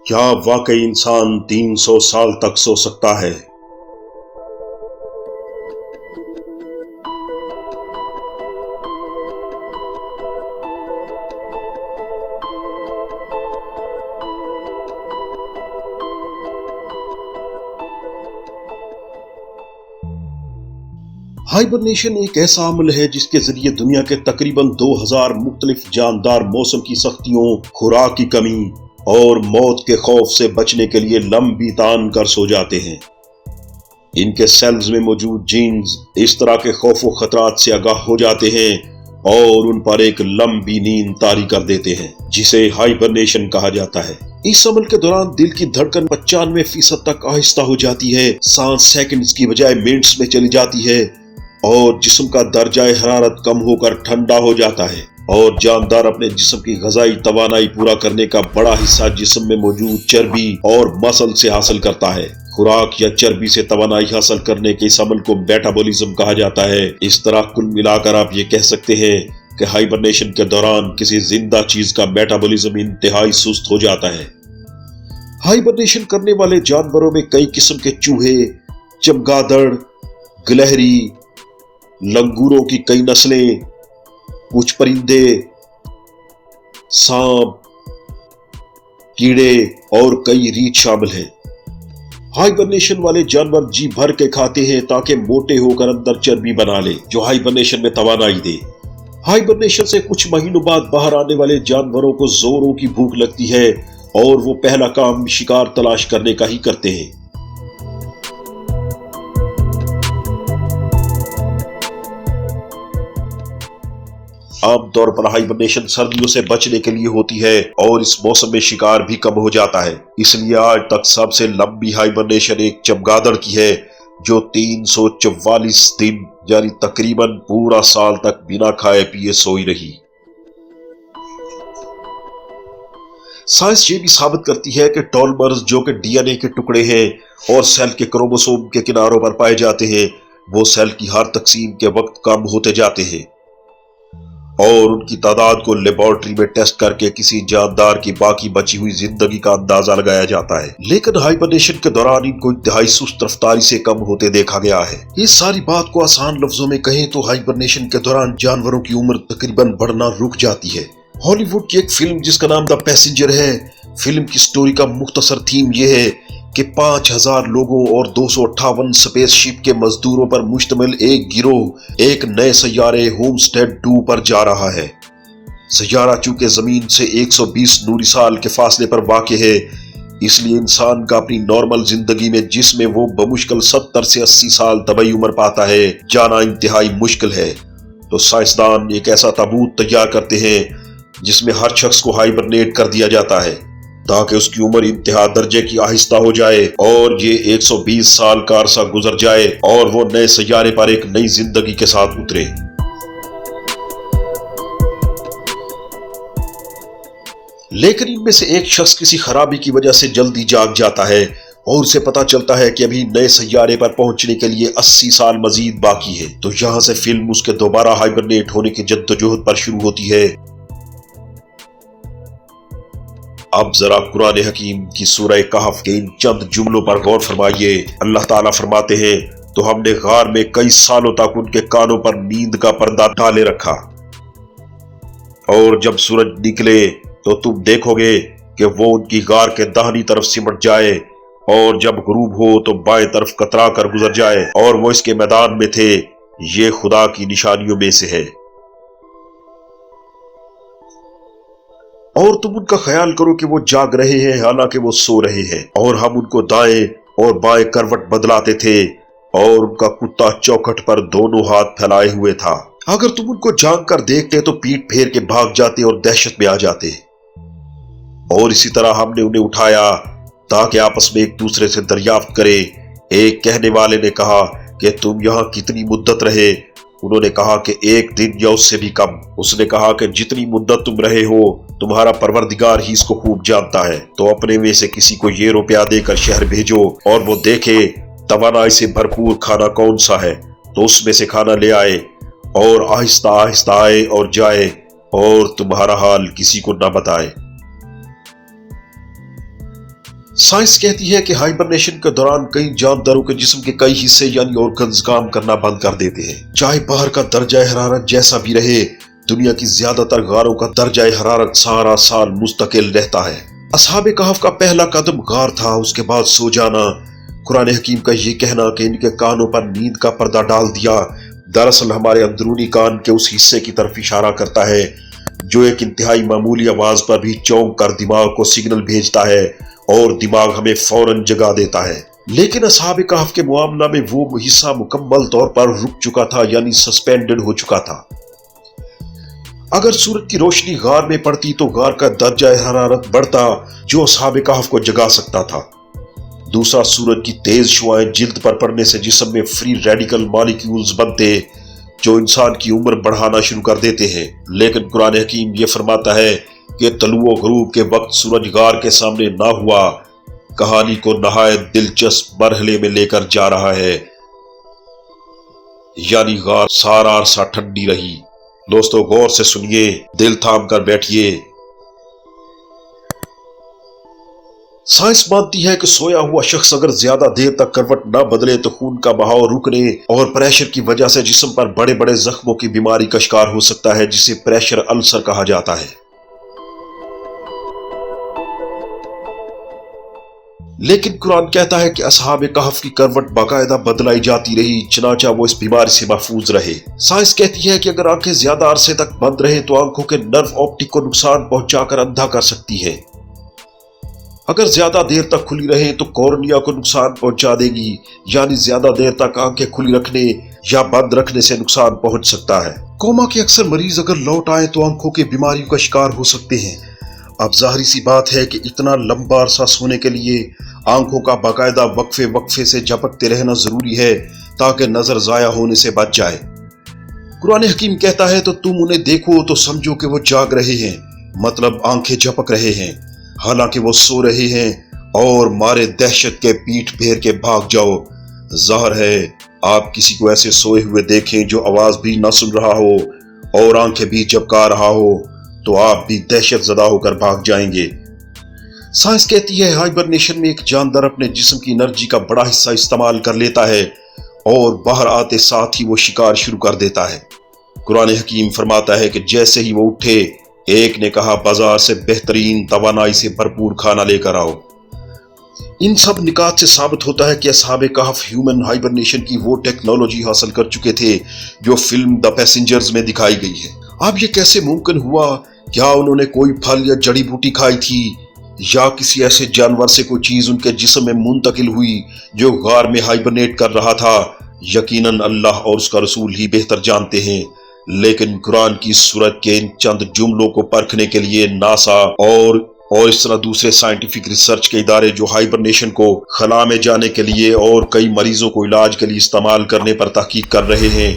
کیا واقعی انسان 300 سال تک سو سکتا ہے؟ ہائبرنیشن ایک ایسا عمل ہے جس کے ذریعے دنیا کے تقریباً 2000 مختلف جاندار موسم کی سختیوں، خوراک کی کمی اور موت کے خوف سے بچنے کے لیے لمبی تان کر سو جاتے ہیں۔ ان کے سیلز میں موجود جینز اس طرح کے خوف و خطرات سے آگاہ ہو جاتے ہیں اور ان پر ایک لمبی نیند طاری کر دیتے ہیں، جسے ہائبرنیشن کہا جاتا ہے۔ اس عمل کے دوران دل کی دھڑکن 95% تک آہستہ ہو جاتی ہے، سانس سیکنڈز کی بجائے منٹس میں چلی جاتی ہے اور جسم کا درجہ حرارت کم ہو کر ٹھنڈا ہو جاتا ہے، اور جاندار اپنے جسم کی غذائی توانائی پورا کرنے کا بڑا حصہ جسم میں موجود چربی اور مسل سے حاصل کرتا ہے۔ خوراک یا چربی سے توانائی حاصل کرنے کے اس عمل کو میٹابولزم کہا جاتا ہے۔ اس طرح کل ملا کر آپ یہ کہہ سکتے ہیں کہ ہائبرنیشن کے دوران کسی زندہ چیز کا میٹابولزم انتہائی سست ہو جاتا ہے۔ ہائبرنیشن کرنے والے جانوروں میں کئی قسم کے چوہے، چمگادڑ، گلہری، لنگوروں کی کئی نسلیں، کچھ پرندے، سانپ، کیڑے اور کئی ریچھ شامل ہیں۔ ہائبرنیشن والے جانور جی بھر کے کھاتے ہیں تاکہ موٹے ہو کر اندر چربی بنا لے جو ہائبرنیشن میں توانائی دے۔ ہائبرنیشن سے کچھ مہینوں بعد باہر آنے والے جانوروں کو زوروں کی بھوک لگتی ہے اور وہ پہلا کام شکار تلاش کرنے کا ہی کرتے ہیں۔ عام طور پر ہائبرنیشن سردیوں سے بچنے کے لیے ہوتی ہے اور اس موسم میں شکار بھی کم ہو جاتا ہے۔ اس لیے آج تک سب سے لمبی ہائبرنیشن ایک چمگادڑ کی ہے جو 344 دن یعنی تقریباً پورا سال تک بنا کھائے پیے سوئی رہی۔ سائنس یہ بھی ثابت کرتی ہے کہ ٹولمرز جو کہ ڈی این اے کے ٹکڑے ہیں اور سیل کے کروموسوم کے کناروں پر پائے جاتے ہیں، وہ سیل کی ہر تقسیم کے وقت کم ہوتے جاتے ہیں اور ان کی تعداد کو لیبارٹری میں ٹیسٹ کر کے کسی جاندار کی باقی بچی ہوئی زندگی کا اندازہ لگایا جاتا ہے، لیکن ہائبرنیشن کے دوران ان کو انتہائی سست رفتاری سے کم ہوتے دیکھا گیا ہے۔ اس ساری بات کو آسان لفظوں میں کہیں تو ہائبرنیشن کے دوران جانوروں کی عمر تقریباً بڑھنا رک جاتی ہے۔ ہالی ووڈ کی ایک فلم جس کا نام دا پیسنجر ہے، فلم کی سٹوری کا مختصر تھیم یہ ہے کہ 5000 لوگوں اور 258 سپیس شپ کے مزدوروں پر مشتمل ایک گروہ ایک نئے سیارے ہوم سٹیڈ 2 پر جا رہا ہے۔ سیارہ چونکہ زمین سے 120 نوری سال کے فاصلے پر واقع ہے، اس لیے انسان کا اپنی نارمل زندگی میں جس میں وہ بمشکل 70 سے 80 سال طبعی عمر پاتا ہے، جانا انتہائی مشکل ہے۔ تو سائنسدان ایک ایسا تابوت تیار کرتے ہیں جس میں ہر شخص کو ہائبرنیٹ کر دیا جاتا ہے تاکہ اس کی عمر انتہا درجے کی آہستہ ہو جائے اور یہ 120 سال کا عرصہ گزر جائے اور وہ نئے سیارے پر ایک نئی زندگی کے ساتھ اترے۔ لیکن ان میں سے ایک شخص کسی خرابی کی وجہ سے جلدی جاگ جاتا ہے اور اسے پتا چلتا ہے کہ ابھی نئے سیارے پر پہنچنے کے لیے 80 سال مزید باقی ہے۔ تو یہاں سے فلم اس کے دوبارہ ہائبرنیٹ ہونے کی جدوجہد پر شروع ہوتی ہے۔ اب ذرا قرآن حکیم کی سورہ کہف کے ان چند جملوں پر غور فرمائیے۔ اللہ تعالیٰ فرماتے ہیں، تو ہم نے غار میں کئی سالوں تک ان کے کانوں پر نیند کا پردہ ڈالے رکھا، اور جب سورج نکلے تو تم دیکھو گے کہ وہ ان کی غار کے داہنی طرف سمٹ جائے، اور جب غروب ہو تو بائیں طرف کترا کر گزر جائے، اور وہ اس کے میدان میں تھے۔ یہ خدا کی نشانیوں میں سے ہے۔ اور تم ان کا خیال کرو کہ وہ جاگ رہے ہیں حالانکہ وہ سو رہے ہیں، اور ہم ان کو دائیں اور بائیں کروٹ بدلاتے تھے، اور ان کا کتا چوکھٹ پر دونوں ہاتھ پھیلائے ہوئے تھا۔ اگر تم ان کو جاگ کر دیکھتے تو پیٹ پھیر کے بھاگ جاتے اور دہشت میں آ جاتے۔ اور اسی طرح ہم نے انہیں اٹھایا تاکہ آپس میں ایک دوسرے سے دریافت کرے۔ ایک کہنے والے نے کہا کہ تم یہاں کتنی مدت رہے؟ انہوں نے کہا کہ 1 دن یا اس سے بھی کم۔ اس نے کہا کہ جتنی مدت تم رہے ہو تمہارا پروردگار ہی اس کو خوب جانتا ہے، تو اپنے میں سے کسی کو یہ روپیہ دے کر شہر بھیجو اور وہ دیکھے توانائی سے بھرپور کھانا کون سا ہے، تو اس میں سے کھانا لے آئے۔ اور آہستہ آہستہ آئے اور جائے اور تمہارا حال کسی کو نہ بتائے۔ سائنس کہتی ہے کہ ہائبرنیشن کے دوران کئی جانداروں کے جسم کے کئی حصے یعنی آرگنز کام کرنا بند کر دیتے ہیں۔ چاہے باہر کا درجہ حرارت جیسا بھی رہے، دنیا کی زیادہ تر غاروں کا درجہ حرارت سارا سال مستقل رہتا ہے۔ اصحاب کہف کا پہلا قدم غار تھا، اس کے بعد سو جانا۔ قرآن حکیم کا یہ کہنا کہ ان کے کانوں پر نیند کا پردہ ڈال دیا، دراصل ہمارے اندرونی کان کے اس حصے کی طرف اشارہ کرتا ہے جو ایک انتہائی معمولی آواز پر بھی چونک کر دماغ کو سگنل بھیجتا ہے اور دماغ ہمیں فوراً جگا دیتا ہے۔ لیکن اصحاب کہف کے معاملہ میں وہ حصہ مکمل طور پر رک چکا تھا، یعنی سسپینڈڈ ہو چکا تھا۔ اگر سورج کی روشنی غار میں پڑتی تو غار کا درجہ حرارت بڑھتا جو اصحاب کہف کو جگا سکتا تھا۔ دوسرا، سورج کی تیز شعاعیں جلد پر پڑنے سے جسم میں فری ریڈیکل مالیکیولز بنتے جو انسان کی عمر بڑھانا شروع کر دیتے ہیں۔ لیکن قرآن حکیم یہ فرماتا ہے کہ طلوع و غروب کے وقت سورج غار کے سامنے نہ ہوا، کہانی کو نہایت دلچسپ مرحلے میں لے کر جا رہا ہے، یعنی غار سارا عرصہ ٹھنڈی رہی۔ دوستو غور سے سنیے، دل تھام کر بیٹھیے۔ سائنس مانتی ہے کہ سویا ہوا شخص اگر زیادہ دیر تک کروٹ نہ بدلے تو خون کا بہاؤ رکنے اور پریشر کی وجہ سے جسم پر بڑے بڑے زخموں کی بیماری کا شکار ہو سکتا ہے، جسے پریشر السر کہا جاتا ہے۔ لیکن قرآن کہتا ہے کہ اصحاب کہف کی کروٹ باقاعدہ بدلائی جاتی رہی، چنانچہ وہ اس بیماری سے محفوظ رہے۔ سائنس کہتی ہے کہ اگر آنکھیں زیادہ عرصے تک بند رہیں تو آنکھوں کے نرو آپٹک کو نقصان پہنچا کر اندھا کر سکتی ہے۔ اگر زیادہ دیر تک کھلی رہیں تو کورنیا کو نقصان پہنچا دے گی، یعنی زیادہ دیر تک آنکھیں کھلی رکھنے یا بند رکھنے سے نقصان پہنچ سکتا ہے۔ کوما کے اکثر مریض اگر لوٹ آئیں تو آنکھوں کی بیماریوں کا شکار ہو سکتے ہیں۔ اب ظاہری سی بات ہے کہ اتنا لمبا عرصہ سونے کے لیے آنکھوں کا باقاعدہ وقفے سے جھپکتے رہنا ضروری ہے تاکہ نظر ضائع ہونے سے بچ جائے۔ قرآن حکیم کہتا ہے تو تم انہیں دیکھو تو سمجھو کہ وہ جاگ رہے ہیں، مطلب آنکھیں جھپک رہے ہیں، حالانکہ وہ سو رہے ہیں، اور مارے دہشت کے پیٹھ پھیر کے بھاگ جاؤ۔ ظاہر ہے آپ کسی کو ایسے سوئے ہوئے دیکھیں جو آواز بھی نہ سن رہا ہو اور آنکھیں بھی جھپکا رہا ہو تو آپ بھی دہشت زدہ ہو کر بھاگ جائیں گے۔ سائنس کہتی ہے ہائبرنیشن میں ایک جاندار اپنے جسم کی انرجی کا بڑا حصہ استعمال کر لیتا ہے اور باہر آتے ساتھ ہی وہ شکار شروع کر دیتا ہے۔ قرآن حکیم فرماتا ہے کہ جیسے ہی وہ اٹھے، ایک نے کہا بازار سے بہترین توانائی سے بھرپور کھانا لے کر آؤ۔ ان سب نکات سے ثابت ہوتا ہے کہ اصحاب کہف ہیومن ہائبرنیشن کی وہ ٹیکنالوجی حاصل کر چکے تھے جو فلم دی پیسنجرز میں دکھائی گئی ہے۔ اب یہ کیسے ممکن ہوا؟ کیا انہوں نے کوئی پھل یا جڑی بوٹی کھائی تھی، یا کسی ایسے جانور سے کوئی چیز ان کے جسم میں منتقل ہوئی جو غار میں ہائبرنیٹ کر رہا تھا؟ یقیناً اللہ اور اس کا رسول ہی بہتر جانتے ہیں، لیکن قرآن کی سورت کے ان چند جملوں کو پرکھنے کے لیے ناسا اور اس طرح دوسرے سائنٹیفک ریسرچ کے ادارے جو ہائبرنیشن کو خلا میں جانے کے لیے اور کئی مریضوں کو علاج کے لیے استعمال کرنے پر تحقیق کر رہے ہیں،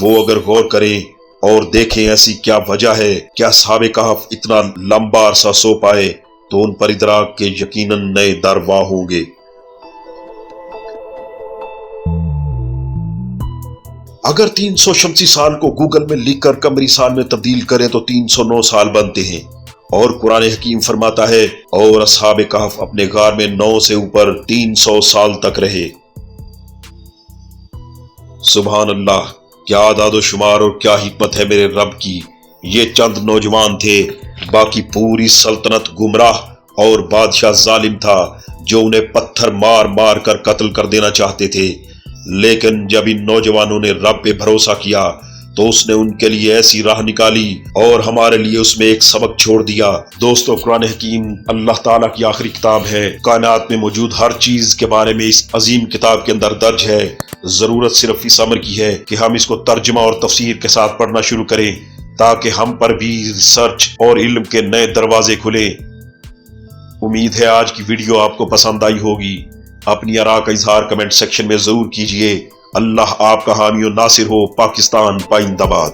وہ اگر غور کریں اور دیکھیں ایسی کیا وجہ ہے کہ اصحاب کہف اتنا لمبا عرصہ سو پائے تو ان پر ادراک کے یقیناً نئے در واہ ہوں گے۔ اگر 300 شمسی سال کو گوگل میں لکھ کر قمری سال میں تبدیل کریں تو 309 سال بنتے ہیں، اور قرآن حکیم فرماتا ہے اور اصحاب کہف اپنے غار میں 9 سے اوپر 300 سال تک رہے۔ سبحان اللہ، کیا اعداد و شمار اور کیا حکمت ہے میرے رب کی۔ یہ چند نوجوان تھے، باقی پوری سلطنت گمراہ اور بادشاہ ظالم تھا جو انہیں پتھر مار مار کر قتل کر دینا چاہتے تھے، لیکن جب ان نوجوانوں نے رب پہ بھروسہ کیا تو اس نے ان کے لیے ایسی راہ نکالی اور ہمارے لیے اس میں ایک سبق چھوڑ دیا۔ دوستو، قرآن حکیم اللہ تعالیٰ کی آخری کتاب ہے۔ کائنات میں موجود ہر چیز کے بارے میں اس عظیم کتاب کے اندر درج ہے۔ ضرورت صرف اس امر کی ہے کہ ہم اس کو ترجمہ اور تفسیر کے ساتھ پڑھنا شروع کریں تاکہ ہم پر بھی ریسرچ اور علم کے نئے دروازے کھلیں۔ امید ہے آج کی ویڈیو آپ کو پسند آئی ہوگی۔ اپنی آراء کا اظہار کمنٹ سیکشن میں ضرور کیجیے۔ اللہ آپ کا حامی و ناصر ہو۔ پاکستان پائندہ باد۔